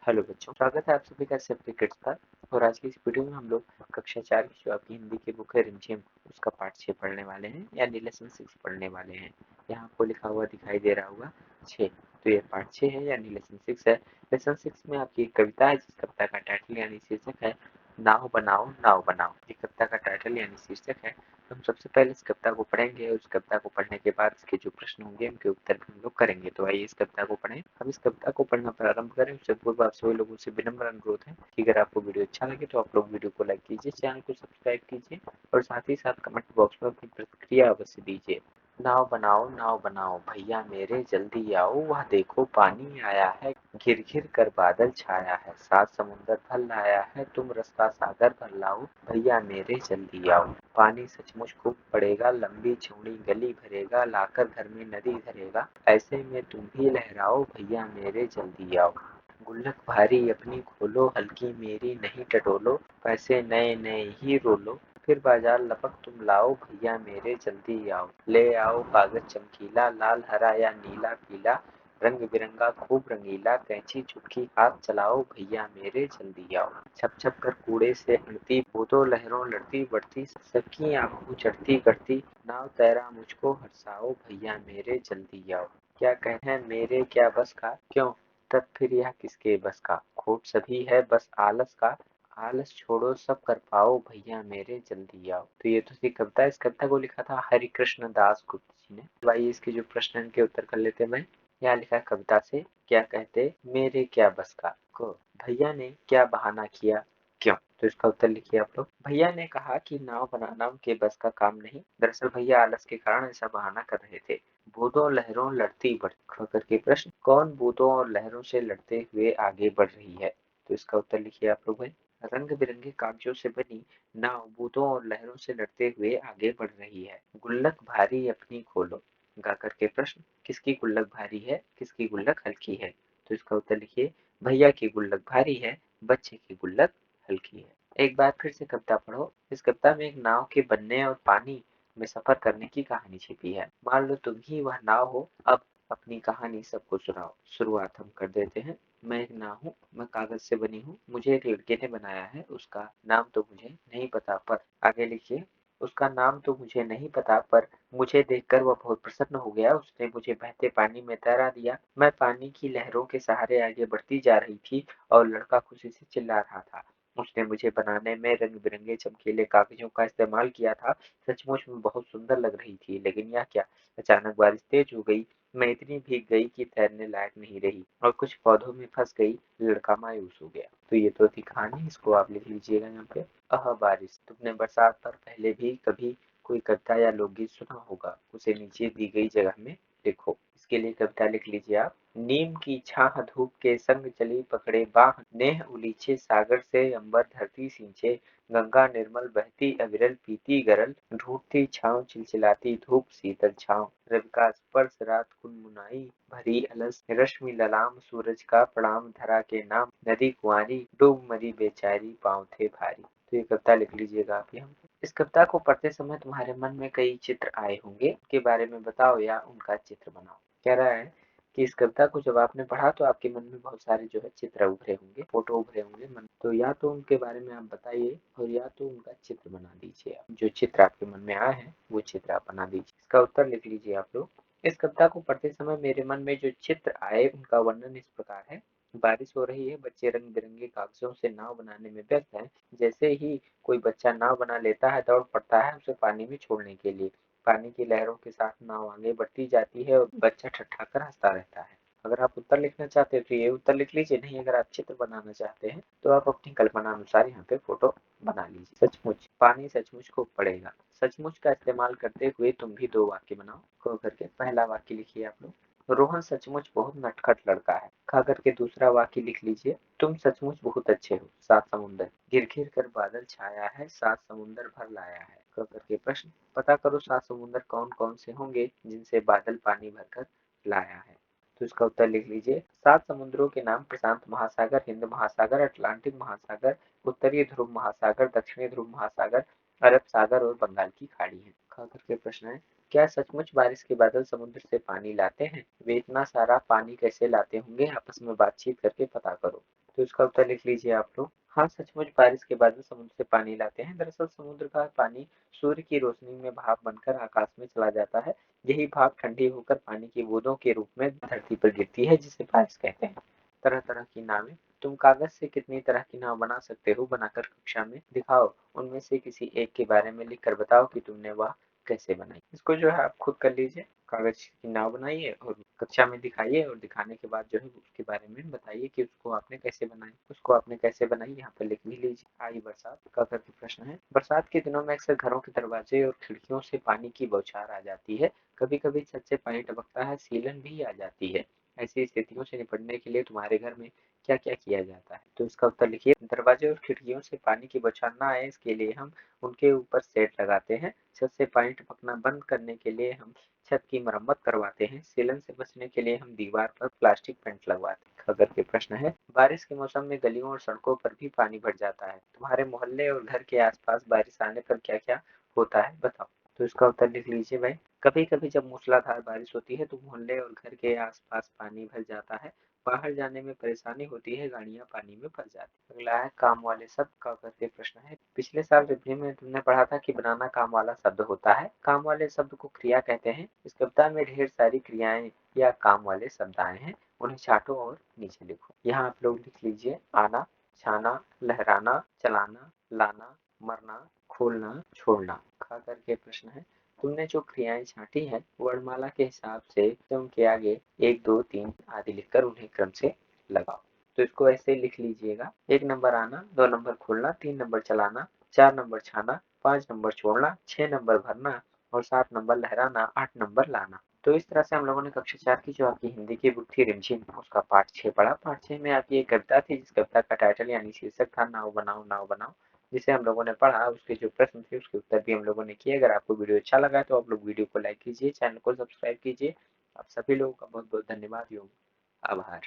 Hello बच्चों, स्वागत है आप सभी का सेफ्टी किड्स पर। और आज की इस वीडियो में हम लोग कक्षा 4 की जो आपकी हिंदी की बुक है रिमझिम, उसका पाठ 6 पढ़ने वाले हैं, यानी लेसन 6 पढ़ने वाले हैं। यहाँ आपको लिखा हुआ दिखाई दे रहा होगा 6। तो ये पाठ 6 है यानी लेसन 6 है। लेसन 6 में आपकी एक कविता है जिस कविता का टाइटल यानी शीर्षक है नाव बनाओ नाव बनाओ। ये कविता का टाइटल यानी शीर्षक है। तो हम सबसे पहले इस कविता को पढ़ेंगे और उस कविता को पढ़ने के बाद इसके जो प्रश्न होंगे उनके उत्तर भी हम लोग करेंगे। तो आइए इस कविता को पढ़ें। हम इस कविता को पढ़ना प्रारंभ करें उससे पूर्व आप सभी लोगों से विनम्र अनुरोध है कि अगर आपको वीडियो अच्छा लगे तो आप लोग वीडियो को लाइक कीजिए, चैनल को सब्सक्राइब कीजिए और साथ ही साथ कमेंट बॉक्स में अपनी प्रतिक्रिया अवश्य दीजिए। नाव बनाओ भैया मेरे जल्दी आओ, वह देखो पानी आया है, घिर घिर कर बादल छाया है, सात समुंदर भर लाया है, तुम रास्ता सागर भर लाओ, भैया मेरे जल्दी आओ। पानी सचमुच खूब पड़ेगा, लंबी चौड़ी गली भरेगा, लाकर घर में नदी धरेगा, ऐसे में तुम भी लहराओ, भैया मेरे जल्दी आओ। गुल्लक भारी अपनी खोलो, हल्की मेरी नहीं टटोलो, पैसे नए नए ही रोलो, फिर बाजार लपक तुम लाओ, भैया मेरे जल्दी आओ। ले आओ कागज चमकीला, लाल हरा या नीला पीला, रंग बिरंगा खूब रंगीला, कैंची चुटकी हाथ चलाओ, भैया मेरे जल्दी आओ। छप छप कर कूड़े से हटती, बूंदों लहरों लड़ती बढ़ती, सबकी आंखों चढ़ती करती, नाव तैरा मुझको हरसाओ, भैया मेरे जल्दी आओ। क्या कहें मेरे क्या बस का, क्यों तब फिर यह किसके बस का, खोट सभी है बस आलस का, आलस छोड़ो सब कर पाओ, भैया मेरे जल्दी आओ। तो ये तो थी कविता। इस कविता को लिखा था हरिकृष्ण दास गुप्त जी ने। तो आइए इसके जो प्रश्न हैं, के उत्तर कर लेते हैं। मैं यहाँ लिखा कविता से, क्या कहते मेरे क्या बस का, को भैया ने क्या बहाना किया, क्यों। तो इसका उत्तर लिखिए आप लोग। भैया ने कहा कि नाव बनाना उनके बस का काम नहीं, दरअसल भैया आलस के कारण ऐसा बहाना कर रहे थे। बूंदों लहरों लड़ती बढ़ करके प्रश्न, कौन बूंदों और लहरों से लड़ते हुए आगे बढ़ रही है। तो इसका उत्तर लिखिए आप लोग। रंग बिरंगे कागजों से बनी नाव बूंदों और लहरों से लड़ते हुए आगे बढ़ रही है। गुल्लक भारी अपनी खोलो, गा करके प्रश्न, किसकी गुल्लक भारी है, किसकी गुल्लक हल्की है। तो इसका उत्तर लिखिए, भैया की गुल्लक भारी है, बच्चे की गुल्लक हल्की है। एक बार फिर से कविता पढ़ो। इस कविता में एक नाव के बनने और पानी में सफर करने की कहानी छिपी है। मान लो तुम ही वह नाव हो, अब अपनी कहानी सबको सुनाओ। शुरुआत हम कर देते हैं। मैं एक नाव हूँ, मैं कागज से बनी हूँ, मुझे एक लड़के ने बनाया है, उसका नाम तो मुझे नहीं पता, पर आगे लिखिए, उसका नाम तो मुझे नहीं पता, पर मुझे देखकर वह बहुत प्रसन्न हो गया, उसने मुझे बहते पानी में तैरा दिया। मैं पानी की लहरों के सहारे आगे बढ़ती जा रही थी और लड़का खुशी से चिल्ला रहा था। उसने मुझे बनाने में रंग बिरंगे चमकीले कागजों का इस्तेमाल किया था। सचमुच में बहुत सुंदर लग रही थी, लेकिन यह क्या, अचानक बारिश तेज हो गई। मैं इतनी भीग गई कि तैरने लायक नहीं रही और कुछ पौधों में फंस गई। लड़का मायूस हो गया। तो ये तो थी कहानी, इसको आप लिख लीजिएगा यहाँ पे। बारिश। तुमने बरसात पर पहले भी कभी कोई कविता या लोकगीत सुना होगा, उसे नीचे दी गई जगह में लिखो। इसके लिए कविता लिख लीजिए आप। नीम की छाह धूप के संग चली पकड़े बाह, नेह उलीछे सागर से अंबर धरती सींचे, गंगा निर्मल बहती अविरल पीती गरल, ढूंढती छाँव चिलचिलाती धूप शीतल छाँव, रवि का स्पर्श रात कुनमुनाई भरी अलस, रश्मि ललाम सूरज का प्रणाम धरा के नाम, नदी कुंवारी डूब मरी बेचारी पाँव थे भारी। तो ये कविता लिख लीजिएगा आप यहाँ। इस कविता को पढ़ते समय तुम्हारे मन में कई चित्र आए होंगे, उनके बारे में बताओ या उनका चित्र बनाओ। कह रहा है कि इस कविता को जब आपने पढ़ा तो आपके मन में बहुत सारे जो है चित्र उभरे होंगे, फोटो उभरे होंगे मन। तो या तो उनके बारे में आप बताइए और या तो उनका चित्र बना दीजिए। आप जो चित्र आपके मन में आए हैं वो चित्र आप बना दीजिए। इसका उत्तर लिख लीजिए आप लोग। इस कविता को पढ़ते समय मेरे मन में जो चित्र आए उनका वर्णन इस प्रकार है। बारिश हो रही है, बच्चे रंग बिरंगे कागजों से नाव बनाने में व्यस्त हैं। जैसे ही कोई बच्चा नाव बना लेता है, दौड़ पड़ता है उसे पानी में छोड़ने के लिए। पानी की लहरों के साथ नाव आगे बढ़ती जाती है और बच्चा ठट्ठाकर हंसता रहता है। अगर आप उत्तर लिखना चाहते हो तो ये उत्तर लिख लीजिए, नहीं अगर आप चित्र बनाना चाहते हैं तो आप अपनी कल्पना अनुसार यहाँ पे फोटो बना लीजिए। सचमुच, पानी सचमुच खूब पड़ेगा। सचमुच का इस्तेमाल करते हुए तुम भी दो वाक्य बनाओ। को करके पहला वाक्य लिखिए आप लोग, रोहन सचमुच बहुत नटखट लड़का है। खा करके दूसरा वाक्य लिख लीजिए, तुम सचमुच बहुत अच्छे हो। सात समुंदर घिर घिर कर बादल छाया है, सात समुंदर भर लाया है। क करके प्रश्न, पता करो सात समुंदर कौन कौन से होंगे जिनसे बादल पानी भरकर लाया है। तो इसका उत्तर लिख लीजिए, सात समुद्रों के नाम प्रशांत महासागर, हिंद महासागर, अटलांटिक महासागर, उत्तरी ध्रुव महासागर, दक्षिणी ध्रुव महासागर, अरब सागर और बंगाल की खाड़ी है। ख करके प्रश्न है, क्या सचमुच बारिश के बादल समुद्र से पानी लाते हैं? वे इतना सारा पानी कैसे लाते होंगे, आपस में बातचीत करके पता करो। तो इसका उत्तर लिख लीजिए आप लोग। हाँ, सचमुच बारिश के बाद में समुद्र से पानी लाते हैं। दरअसल समुद्र का पानी सूर्य की रोशनी में भाप बनकर आकाश में चला जाता है। यही भाप ठंडी होकर पानी की बूंदों के रूप में धरती पर गिरती है, जिसे बारिश कहते हैं। तरह तरह की नावें। तुम कागज से कितनी तरह की नाव बना सकते हो, बनाकर कक्षा में दिखाओ। उनमें से किसी एक के बारे में लिखकर बताओ कि तुमने वह कैसे बनाई। इसको जो है आप खुद कर लीजिए, कागज की नाव बनाइए और कक्षा में दिखाइए, और दिखाने के बाद जो है उसके बारे में बताइए कि उसको आपने कैसे बनाई। उसको आपने कैसे बनाई यहाँ पर लिख भी लीजिए। आई बरसात का करके प्रश्न है। बरसात के दिनों में अक्सर घरों के दरवाजे और खिड़कियों से पानी की बौछार आ जाती है। कभी कभी छत से पानी टपकता है, सीलन भी आ जाती है। ऐसी स्थितियों से निपटने के लिए तुम्हारे घर में क्या क्या किया जाता है? तो इसका उत्तर लिखिए। दरवाजे और खिड़कियों से पानी की बौछार ना आए, इसके लिए हम उनके ऊपर सेट लगाते हैं। छत से पानी टपकना बंद करने के लिए हम छत की मरम्मत करवाते हैं। सीलन से बचने के लिए हम दीवार पर प्लास्टिक पेंट लगवाते हैं। अगर के प्रश्न है। बारिश के मौसम में गलियों और सड़कों पर भी पानी भर जाता है। तुम्हारे मोहल्ले और घर के आसपास बारिश आने पर क्या क्या होता है, बताओ। तो इसका उत्तर लिख लीजिए भाई। कभी कभी जब मूसलाधार बारिश होती है तो मोहल्ले और घर के आसपास पानी भर जाता है। बाहर जाने में परेशानी होती है, गाड़ियां पानी में फंस जाती है। अगला है काम वाले शब्द का करके प्रश्न है। पिछले साल रिव्यू में तुमने पढ़ा था कि बनाना काम वाला शब्द होता है। काम वाले शब्द को क्रिया कहते हैं। इस कविता में ढेर सारी क्रियाएं या काम वाले शब्द आए हैं, उन्हें छाटो और नीचे लिखो। यहाँ आप लोग लिख लीजिए। आना, छाना, लहराना, चलाना, लाना, मरना, खोलना, छोड़ना। खा करके प्रश्न है। तुमने जो क्रियाएं छांटी हैं वर्णमाला के हिसाब से उनके आगे 1 2 3 आदि लिखकर उन्हें क्रम से लगाओ। तो इसको ऐसे लिख लीजिएगा। 1 नंबर आना, 2 नंबर खोलना, 3 नंबर चलाना, 4 नंबर छाना, 5 नंबर छोड़ना, 6 नंबर भरना और 7 नंबर लहराना, 8 नंबर लाना। तो इस तरह से हम लोगों ने कक्षा 4 की जो आपकी हिंदी की बुक थी रिमझिम, उसका पाठ 6 पढ़ा। पाठ 6 में आपकी एक कविता थी, जिस कविता का टाइटल यानी शीर्षक था नाव बनाओ नाव बनाओ, जिसे हम लोगों ने पढ़ा। उसके जो प्रश्न थे उसके उत्तर भी हम लोगों ने किए। अगर आपको वीडियो अच्छा लगा तो आप लोग वीडियो को लाइक कीजिए, चैनल को सब्सक्राइब कीजिए। आप सभी लोगों का बहुत बहुत धन्यवाद। योग आभार।